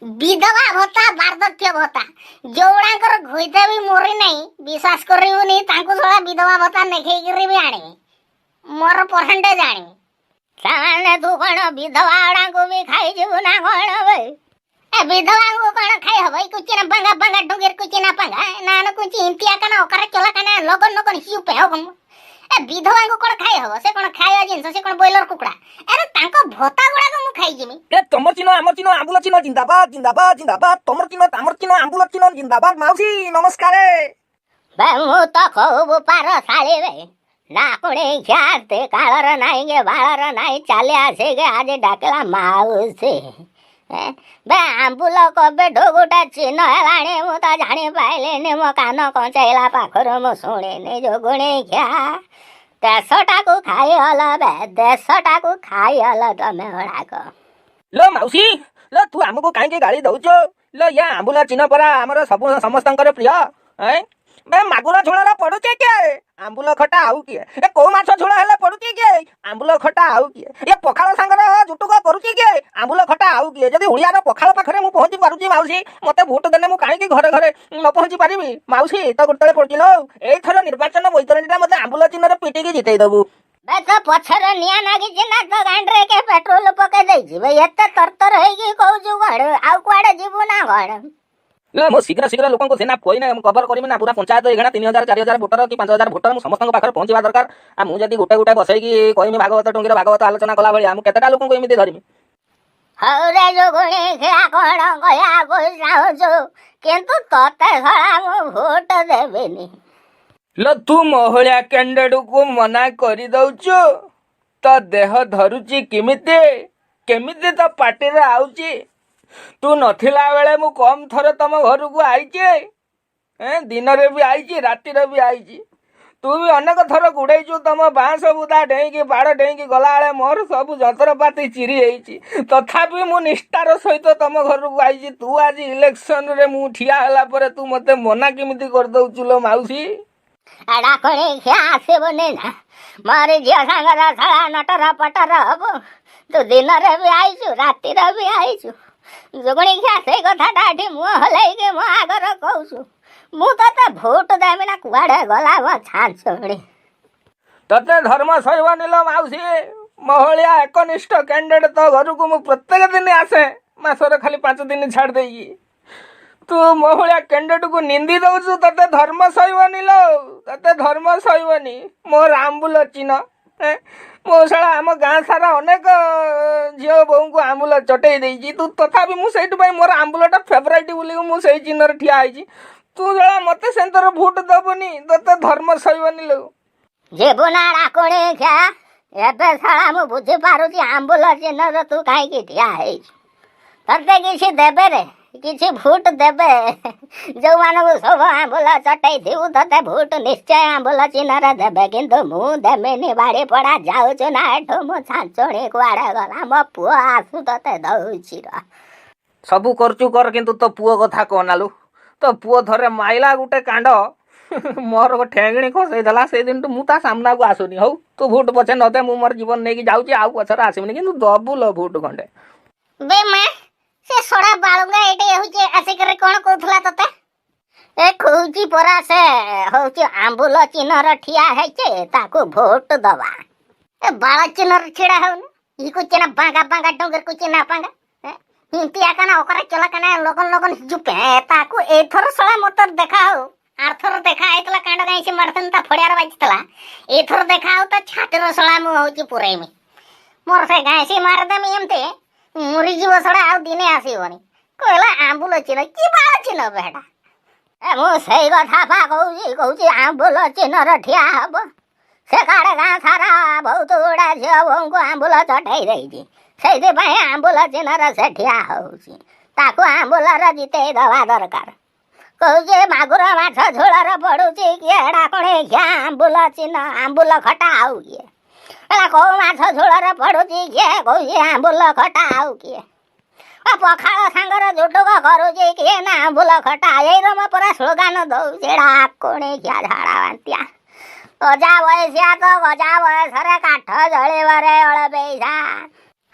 विधवा भत्ता बार्धक्य भत्ता जोड़ाकर घोइता भी मोरी नहीं विश्वास करिवनी तांको सळा विधवा भत्ता नेखै करी भी आणी मोर परसेंटेज आणी साने तू कोन विधवा को भी खाई जीव ना कोन बे ए विधवा को कोन खाई हबै कुछ ना बंगा बंगा डुगेर कुछ ना पंगा ना न कुछ इंतिया कना ओकर चला कना लगन लगन हिउ पे हो ए विधवा को कोन खाई हबो से कोन खाइया जिंस से कोन बॉयलर कुकड़ा अरे तांको भत्ता गुडा को मु खाई जिमी ए तमर चिनो हमर चिनो आंबुला चिनो जिंदाबाद जिंदाबाद जिंदाबाद तमर चिनो आंबुला चिनो जिंदाबाद माउसी नमस्कार बे मु तो खूब पार साले बे ना कोणे ख्याते काळर नाही गे बाळर नाही चाल्या से गे आज डाकला माउसी बे आंबुल कबे ढोगुटा चिन्ह हेलाणी मु तो जाणी पाइले ने मो कान कंचाइला पाखर मु शुणे ने जोगुणे ख्या देशटाकू खाई हल बे देशटाकू खाई हल तमे हड़ाक लो माउसी लो तू हमको काहे के गाली दउचो लो या आंबुला चिन्ह परा हमर सब समस्तंकर प्रिय हैं बे मागुर झोळाला पडुचे के आंबुल खटा आउ के ए को माछ झोळा हेले पडुचे के आंबुल खटा आउ के ए पखाळ संगर जुटुक करूची के आंबुल खटा आउ के जदी उड़िया रो पखाळ पाखरे मु पहुंची पारुची माउसी मते वोट देने मु काहे के घरे घरे न पहुंची पारिबी माउसी तो गुटले पडजिलो एई थरो निर्वाचन बैतरणीटा मते आंबुल चिन्ह रे पिटी के जितै दबु बे तो पछर निया नागी जिना तो गांडरे के पेट्रोल पके दे जिबे एते तरतर होई की कहू छु गड़ आउ कुआडे जिबु ना गड़ लो मो शीघ्र शीघ्र लोकन को सेना कोई ना कवर करबे ना पूरा पंचायत एगणा 3000 4000 वोटर की 5000 वोटर मु समस्त पाखर पहुंचीबा दरकार आ मु जदी गोटे गोटे बसई की कहमी भागवत टंगीर भागवत आलोचना कला भली हम केतेटा लोकन को एमिते धरिमी हौरे जो गुणी खिया कोण गया कोई साहु किंतु तोते सळा मु वोट देबेनी लो तू महिला कैंडिडेट को मना कर दउचो तो देह धरुची किमिते केमिते तो पार्टी रे आउची तू नथिला बेले मु कम थर तम घर को आईचे दिन रे भी आईची राति रे भी आईची तू भी अनेक थर गुड़ेचु तम बाँस बुदा डेईकी बाड़ डेईकी गला बेले मोर सब जंत्रपाति चिरी जाइची तथापि मु निष्ठार सहित तम घर को आईची तू आज इलेक्शन रे मु ठिया हला परे तू मते मना केमिति कर दउचु लो माउसी एडा कोणी खिया आसेबने ना मारे झिया सांगरा सळा नटर पटर हब तू दिन रे भी आईछु राति रे भी आईछु जोगणी खिया से कथाटा एठी मुह हलाई के मु आगर कहूछु मु तते भोट देबे ना कुआडे गला म छानछोड़ी तते धर्म सहिबनी लो माउसी महिला एकनिष्ठ कैंडिडेट तो घर को मु प्रत्येक दिन आसे मासरे खाली 5 दिन छाड़ देई तू महिला कैंडिडेट को निंदी दउछु तते धर्म सहिबनी लो तते धर्म सहिबनी मोर आंबुल चिन्ह मो साला आम गाँ सारा अनेक झील बो को आंबुल चटई देई तू तथापि मु सेठ भाई मोर आंबुलटा फेवरेट बोली मु सेई चिन्ह रे ठिया आइची तू जला मते सेंटर वोट दबनी तते धर्म सहिबनी लो जेबुनाडा कोणी खिया एबे साला मु बुझी पारुची आंबुल चिन्ह रे तू काई की ठिया हेई तते किछि देबे रे किछि भोट देबे जो मानव सब आंबुल चटई थिउ तते भोट निश्चय आंबुल चिन्ह रे देबे किंतु मु देमेनी बाड़ी पड़ा जाउछु ना एठो मु छांचोणी कुआडे गला मो पुओ आसु तते दउछि रा सबु करचु कर किंतु तो पुओ कथा कोनालु तो पुओ थरे माइला गुटे कांड मोर को ठेंगणी खसई दला से दिन तो मु ता सामना को आसुनी हौ तू भोट पछे नते मु मोर जीवन नेकी जाउची आउ पछरा आसिबनी किंतु दबुल भोट खंडे बे मां से सोडा बाळुंगा एटे होचे आसे करे कोन कोथला तते ए खोजी परा से होचे आंबुल चिन्ह रे ठिया हेचे ताको भोट दवा ए बाळ चिन्ह रे छिड़ा हउन ई को चिन्ह बांगा बांगा डोंगर को चिन्ह पांगा हिंतिया कना ओकरा चला कना लगन लगन जुपे ताको एथर सळा मोटर देखाओ आरथर देखा आइतला कांड गाई से मारथन ता फड़ियार बाजतला एथर देखाओ त छाटर सळा मु होची पुरै में मोर से गाई से मार दम एमते मुरी जीव सड़ा आउ दिने आसीबनी कहला आंबुल चिन्ह की बाळ चिन्ह बेटा ए मु सही कथा पा कहूची आंबुल चिन्ह रे ठिया हब से काड़े गाँ सारा बहुत गुड़ा झील को आंबुल चटई देइछि सेइदे भाई आंबुल चिन्ह रे से ठिया होउछि ताको आंबुल रे जिते दवा दरकार कहूची मागुर माछ झोल रे पडुछि कि एडा कोणे घ्या आंबुल चिन्ह आंबुल खटा आउ किए एला को माछ झोल रे पडुछि किए कहूची आंबुल खटा आउ किए पखाଳ ସାଙ୍ଗରେ ଜୁଟୁକ କରୁଛି କିଏ ନା ଆମ୍ବୁଲ ଖଟା ଏଇ ରମ ପରା ସ୍ଲୋଗାନ ଦଉଛି କୋଣେ ଖିଆ ଝାଡ଼ା ବାନ୍ତିଆ ଗଜା ବୟସିଆ ତ ଗଜା ବୟସରେ କାଠ ଜଳିବରେ ଅଳପେଇସା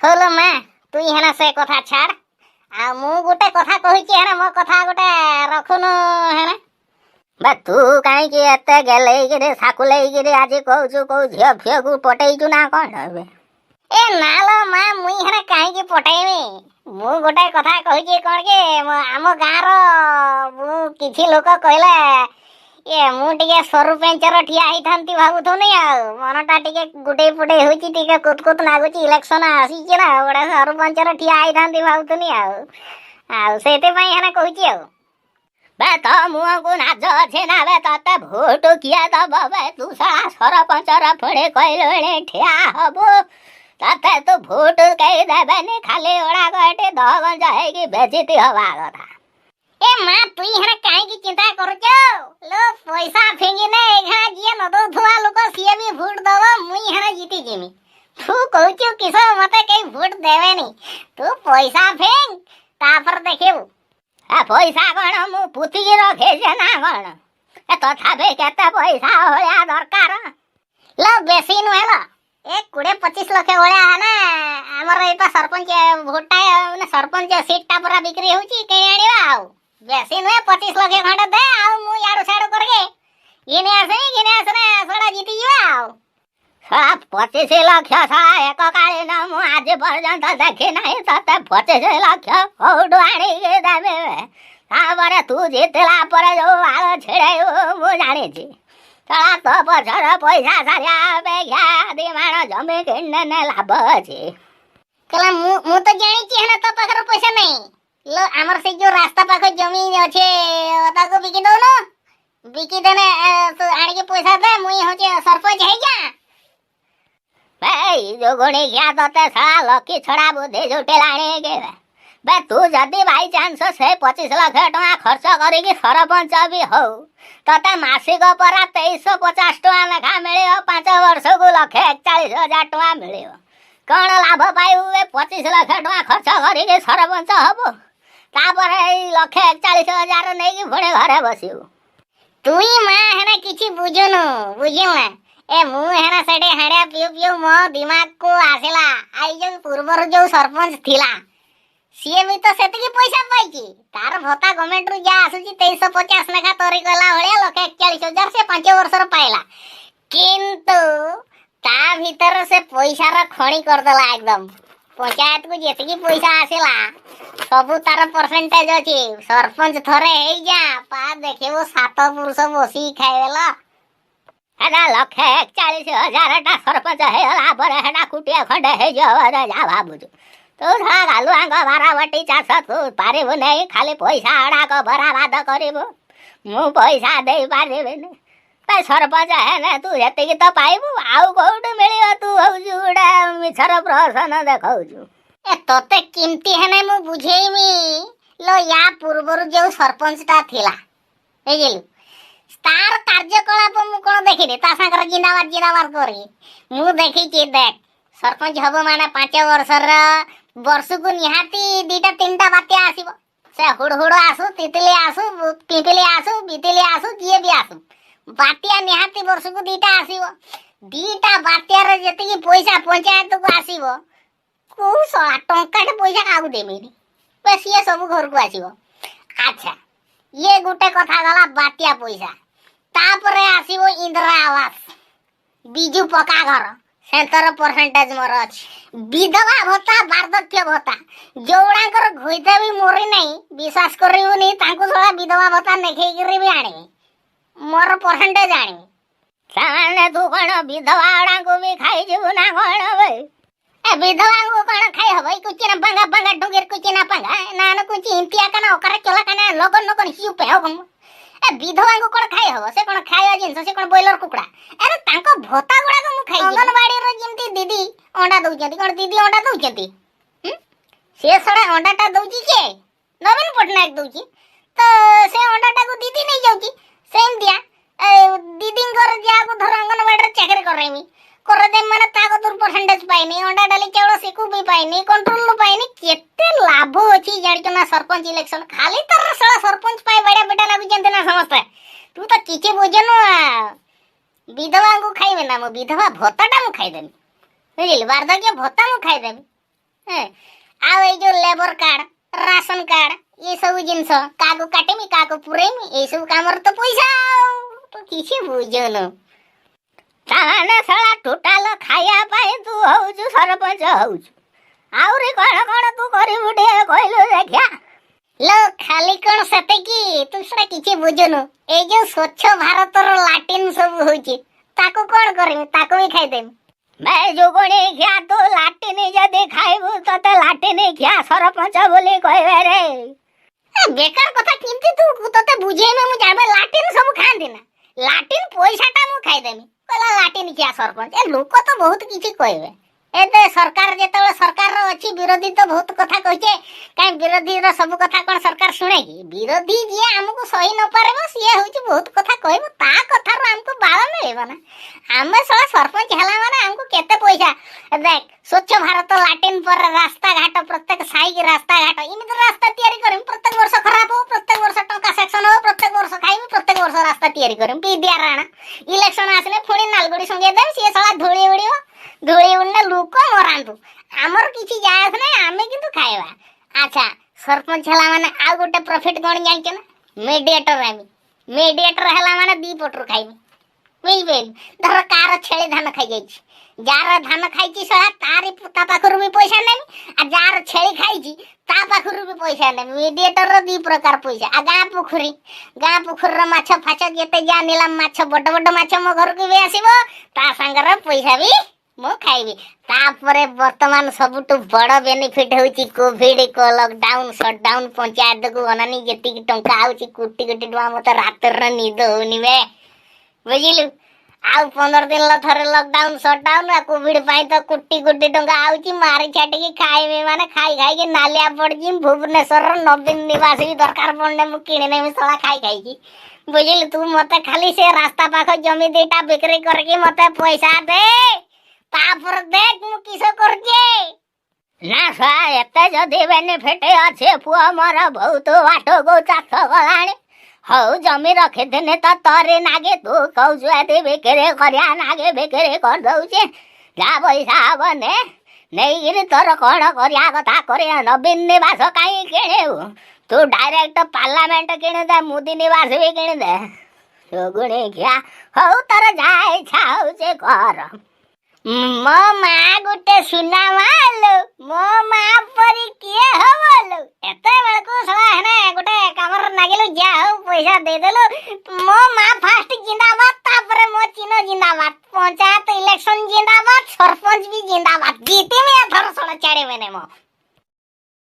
ହଲ ମା ତୁଇ ହେନା ସେ କଥା ଛାଡ଼ ମୁଁ ଗୋଟେ କଥା କହୁଛି ହେନା ମୋ କଥା ଗୋଟେ ରଖୁନୁ ହେନା ବା ତୁ କାହିଁକି ଏତେ ଗେଲେଇକିରି ସାକୁଲେଇକିରି ଆଜି କହୁଛୁ କୋଉ ଝିଅ ଫିଅକୁ ପଟେଇଛୁ ନା କଣ ଏବେ? ଏ ନାଲୋ ମା ମୁଇଁ ହେନା କାହିଁକି ପଟେଇମି? ମୁଁ ଗୋଟେ କଥା କହୁଛି କଣ କି ଆମ ଗାଁର ମୁଁ କିଛି ଲୋକ କହିଲେ ମୁଁ ଟିକେ ସରପଞ୍ଚର ଠିଆ ହେଇଥାନ୍ତି ଭାବୁଥୁନି ଆଉ ମନଟା ଟିକେ ଗୁଟେଇ ପୁଟେଇ ହଉଛି ଟିକେ କୁତକୁତ ଲାଗୁଛି ଇଲେକ୍ସନ ଆସିଛି ନା ଗୋଟେ ସରପଞ୍ଚର ଠିଆ ହେଇଥାନ୍ତି ଭାବୁଥୁନି ଆଉ ସେଇଥିପାଇଁ ହେନା କହୁଛି ଆଉ ବେ ତ ମୁହଁକୁ ନାଜ ଅଛି ନା ବେ ତତେ ଭୋଟ କିଏ ଦବ ବେ ତୁ ଶଳା ସରପଞ୍ଚର ପୁଣି କହିଲୁଣି ଠିଆ ହବୁ ତତେ ତୁ ଭୋଟ କେହି ଦେବେନି ଖାଲି ଓଡ଼ାକ ଏଠି ଦଗଞ୍ଜ ହେଇକି ବେଜିତି ହବା କଥା। ଏ ମା ତୁଇ ହେନା କାହିଁକି ଚିନ୍ତା କରୁଛୁ लो पैसा फेंगिने एघा जिए न दउथुआ लोक सिए भी भोट दब मुई हेना जीती जिमी तू कहूछु किस मते कई भोट देवेनी तू पैसा फेंग तापर देखिबू आ पैसा कण मु पुती रखे जे ना कण ए तथापि केते पैसा होया दरकार लो बेसी नुहेला 20-25 लाख होया है ना हमर एटा सरपंच भोटा सरपंच सीट टा पूरा बिक्री होची के आनिबा आउ बेसी नुहे 25 लाख खंड दे आउ मु याडू साडू करके गिने आसने सड़ा जीती जीवा आउ साला 25 लाख साला एक काली न मु आज पर्यंत देखि नाही तते 25 लाख कोडू आनी के देबे तापरे तू जीतला परे जो आलो छेड़े मु जानी छी साला तो पछर पैसा सारिया बेग्या दिमाण जमी किन्ने लाभ अछि कला मु तो जानी छी हना तो पखर पैसा नहीं लो हमर से जो रास्ता पाख जमीन अच्छे ताको बिकी दो न बिकी देने तो आनी के पैसा दे मुई होचे सरपंच है क्या भाई जो गुणी क्या तते साला लकी छड़ा बुद्धि जुटेलाणी के बे तू जदी बाई चांस से 25 लाख टका खर्च करी सरपंच भी हो तते मासिक परा 2350 टका लेखा मिलियो 5 वर्ष को 1,41,000 टका मिलियो कौन लाभ पाइबू 25 लाख टका खर्च करी सरपंच हबो तापर 1,41,000 नहीं पुणे घरे बसिबू तुई मां हेना किछि बुझुनु बुझिला ए मु हेना सेडे हाड़िया पिउ पिउ मो दिमाग को आसेला आई जो पूर्वर जो सरपंच थिला सीए भी तो सेतिकी पैसा पाइची तार भत्ता गवर्नमेंट रु जा आसुची 2350 लेखा तोरी गला होया 1,41,000 से 5 वर्ष र पाइला किंतु ता भीतर से पैसा र खणी कर देला एकदम पंचायत को जेतिकी पैसा आसेला सबु तार परसेंटेज अछि सरपंच थरे हे जा पा देखिबो 7 पुरुष बसी खाइला हेडा 1,41,000 टा सरपंच हेला पर हेडा कुटिया खंडे हे जो जा बाबूजू तो धा गालु आंग बारावटी चाष तू पारिबु नहीं खाली पैसा अड़ा को बराबाद करिबु मु पैसा दे पारिबिनी पे सरपंच है ना तू एतिकी तो पाइबु आउ कोउड मिलियो तू हउजुडा मिछर प्रहसन देखौजु ए तोते किमती है ना मु बुझेइमी लो या पूर्वरु जो सरपंच ता थिला ए गेलु तार कार्यकलाप मु कोन देखिदे ता संकर जिंदाबाद करी मु देखि छी देख सरपंच हबो माने 5 वर्ष को निहाती 2-3 बात्या आसीबो से हुड़हुड़ आसु तितली आसु पिंपली आसु बितली आसु किए भी आसु बात्या निहाती वर्ष को 2टा आसीबो 2टा बात्या रे जति पैसा पंचायत को आसीबो को 16 टंका पैसा कागु देमेनी बस ये सब घर को आसीबो अच्छा ये गुटे कथा गला बात्या पैसा तापरे आसीबो इंदिरा आवास बिजू पक्का घर 70% मोर अछि विधवा भत्ता वार्धक्य भत्ता जोड़ांकर घोइता भी मोरी नहीं विश्वास करियो नहीं तांको सला विधवा भत्ता नेखै करी भी आणी मोर परसेंटेज आणी सामान्य तू कोन विधवा आड़ा को भी खाई जबु ना कोन बे ए विधवा को कोन खाई हबै कुछ ना बंगा डुगेर कुछ ना पंगा ना न कुछ इंतिया कना ओकर चला कना लोगन हिउ पे हो ए विधवा को कोन खाई हबो से कोन खाया जिंस से कोन बॉयलर कुकड़ा अरे तांको भत्ता गुडा को मु खाई अंगनवाड़ी रो जिमती दीदी अंडा दउचंती कोन दीदी अंडा दउचंती से सडा अंडा टा दउची के नवीन पटनायक दउची तो से अंडा टा को दीदी नहीं जाउची सेम दिया दीदी घर जा को धर अंगनवाड़ी रे चाकरी करैमी कर दे माने ताको दूर परसेंटेज पाइनी अंडा डाली चावल सेकु भी पाइनी कंट्रोल पाइनी केते लाभ अछि जानितो ना सरपंच इलेक्शन खाली तर सळा सरपंच पाइ बडा बेटा लागु जंते ना समस्त तू तो किचे बुझनु विधवा को खाइबे ना मो विधवा भत्ताटा मु खाइ देमी बुझिल वार्धक्य भत्ता मु खाइ देमी आ ए जो लेबर कार्ड ରାସନ କାର୍ଡ ଏ ସବୁ ଜିନିଷ କାହାକୁ କାଟିମି କାହାକୁ ପୁରେଇମି ଏଇ ସବୁ କାମରେ ତ ପଇସା ଆଉ ତୁ କିଛି ବୁଝୁନୁ। ତାମାନେ ଶଳା ଟୋଟାଲ ଖାଇବା ପାଇଁ ତୁ ହଉଛୁ ସରପଞ୍ଚ ହଉଛୁ, ଆହୁରି କଣ କଣ ତୁ କରିବୁ ଟିକେ କହିଲୁ ଦେଖିଆ। ଲୋ ଖାଲି କଣ ସେତିକି, ତୁ ସେଟା କିଛି ବୁଝୁନୁ। ଏଇ ଯୋଉ ସ୍ୱଚ୍ଛ ଭାରତର ଲାଟିନ୍ ସବୁ ହଉଛି ତାକୁ କଣ କରିମି, ତାକୁ ବି ଖାଇଦେମି। ଭାଇ ଯୋଗୁଣି ଖିଆ ତୁ ଲାଟିନ୍ ଯଦି ଖାଇବୁ ତତେ ଲାଟିନ୍ ଖିଆ ସରପଞ୍ଚ ବୋଲି କହିବେ ରେ। ବେକାର କଥା କେମିତି ତୁ ତତେ ବୁଝେଇମି ମୁଁ ଜାଣିବି। ଲାଟିନ୍ ସବୁ ଖାଆନ୍ତି ନା, ଲାଟିନ୍ ପଇସାଟା ମୁଁ ଖାଇଦେମି କହିଲା ଲାଟିନ୍ ଖିଆ ସରପଞ୍ଚ। ଏ ଲୋକ ତ ବହୁତ କିଛି କହିବେ। ଏବେ ସରକାର ଯେତେବେଳେ ସରକାର ଅଛି ବିରୋଧୀ ତ ବହୁତ କଥା କହିଛେ, କାଇଁ ବିରୋଧୀର ସବୁ କଥା କଣ ସରକାର ଶୁଣେ କି? ବିରୋଧୀ ଯିଏ ଆମକୁ ସହି ନ ପାରିବ ସିଏ ହଉଛି ବହୁତ କଥା କହିବ, ତା କଥାରୁ ଆମକୁ ବାଳ ମିଳିବ ନା। ଆମେ ସବୁ ସରପଞ୍ଚ ହେଲା ମାନେ ଆମକୁ କେତେ ପଇସା ଦେଖ, ସ୍ୱଚ୍ଛ ଭାରତ ଲାଟିନ୍ ପରେ ରାସ୍ତାଘାଟ ପ୍ରତ୍ୟେକ ସାଇକି ରାସ୍ତାଘାଟ ଏମିତି ରାସ୍ତା ତିଆରି କରିମି। ପ୍ରତ୍ୟେକ ବର୍ଷ ଖରାପ ହବ, ପ୍ରତ୍ୟେକ ବର୍ଷ ଟଙ୍କା ସେକ୍ସନ ହବ, ପ୍ରତ୍ୟେକ ବର୍ଷ ଖାଇମି, ପ୍ରତ୍ୟେକ ବର୍ଷ ରାସ୍ତା ତିଆରି କରିମି। ପିଦିଆ ରାଣା ଇଲେକ୍ସନ ଆସିଲେ ପୁଣି ନାଲଗୁଡି ସଙ୍ଗେଇ ଦେବି, ସିଏ ଶଳା ଧୂଳି ଉଡିବ, ଧୂଳି ଉଡିଲେ ଲୋକ ମରାନ୍ତୁ, ଆମର କିଛି ଯାଏ ନାହିଁ, ଆମେ କିନ୍ତୁ ଖାଇବା। ଆଚ୍ଛା ସରପଞ୍ଚ ହେଲା ମାନେ ଆଉ ଗୋଟେ ପ୍ରଫିଟ କଣ ଜାଣିଛ ନା? ମିଡିଏଟର ହେବି। ମିଡିଏଟର ହେଲା ମାନେ ଦି ପଟରୁ ଖାଇବି, ବୁଝିପାରିଲୁ? ଧର କାର ଛେଳି ଧାନ ଖାଇଯାଇଛି, ଯାହାର ଧାନ ଖାଇଛି ଶଳା ତାରି ତା ପାଖରୁ ବି ପଇସା ନେବି, ଆଉ ଯାହାର ଛେଳି ଖାଇଛି ତା ପାଖରୁ ବି ପଇସା ନେବି। ମିଡିଏଟରର ଦି ପ୍ରକାର ପଇସା। ଆଉ ଗାଁ ପୋଖରୀର ମାଛ ଫାଛ ଯେତେ ଯାହା ନିଲାମ ମାଛ, ବଡ ବଡ ମାଛ ମୋ ଘରକୁ ବି ଆସିବ, ତା ସାଙ୍ଗର ପଇସା ବି ମୁଁ ଖାଇବି। ତାପରେ ବର୍ତ୍ତମାନ ସବୁଠୁ ବଡ ବେନିଫିଟ ହଉଛି କୋଭିଡ ଲକଡାଉନ ସଟଡାଉନ ପଞ୍ଚାୟତକୁ ଅନାନି ଯେତିକି ଟଙ୍କା ଆଉଛି, କୋଟି କୋଟି ଟଙ୍କା। ମତେ ରାତିରେ ନିଦ ହଉନି ବେ, ବୁଝିଲୁ? ଆଉ 15 ଦିନ ଥରେ ଲକଡାଉନ ସଟଡାଉନ, କୋଭିଡ ପାଇଁ ତ କୋଟି କୋଟି ଟଙ୍କା ଆଉଛି। ମାରି ଛାଟିକି ଖାଇବି ମାନେ ଖାଇକି ନାଲିଆ ପଡିଛି। ଭୁବନେଶ୍ୱରର ନବୀନ ନିବାସ ବି ଦରକାର ପଡିଲେ ମୁଁ କିଣିନେବି ଶଳା ଖାଇକି, ବୁଝିଲୁ? ତୁ ମତେ ଖାଲି ସେ ରାସ୍ତା ପାଖ ଜମି ଦିଟା ବିକ୍ରି କରିକି ମତେ ପଇସା ଦେ, ତାପରେ ଦେଖ ମୁଁ କିସ କରୁଛି ନା। ଶଳା ଏତେ ଯଦି ବେନିଫିଟ ଅଛି, ପୁଅ ମୋର ବହୁତ ବାଟକୁ ଚାଷ ଗଲାଣି। ହଉ ଜମି ରଖିଥିନି ତ ତରି ନାଗି, ତୁ କହୁଛୁ ଏଠି ବିକ୍ରି କରିବା ନାଗି ବିକ୍ରି କରିଦଉଛି। ଯାହା ପଇସା ହବ ନେଇକିରି ତୋର କଣ କରିବା କଥା କରିବା। ନବୀନ ନିବାସ କାହିଁ କିଣିବୁ, ତୁ ଡାଇରେକ୍ଟ ପାର୍ଲାମେଣ୍ଟ କିଣିଦେ, ମୋଦି ନିବାସ ବି କିଣିଦେ। ସୁଗୁଣି ଖିଆ ହଉ ତୋର ଯାହା ଇଚ୍ଛା ହଉଛି କର। ମୋ ମା ଗୋଟେ ସୁନା ମାଲ, ମୋ ମା ପରି କିଏ ହବ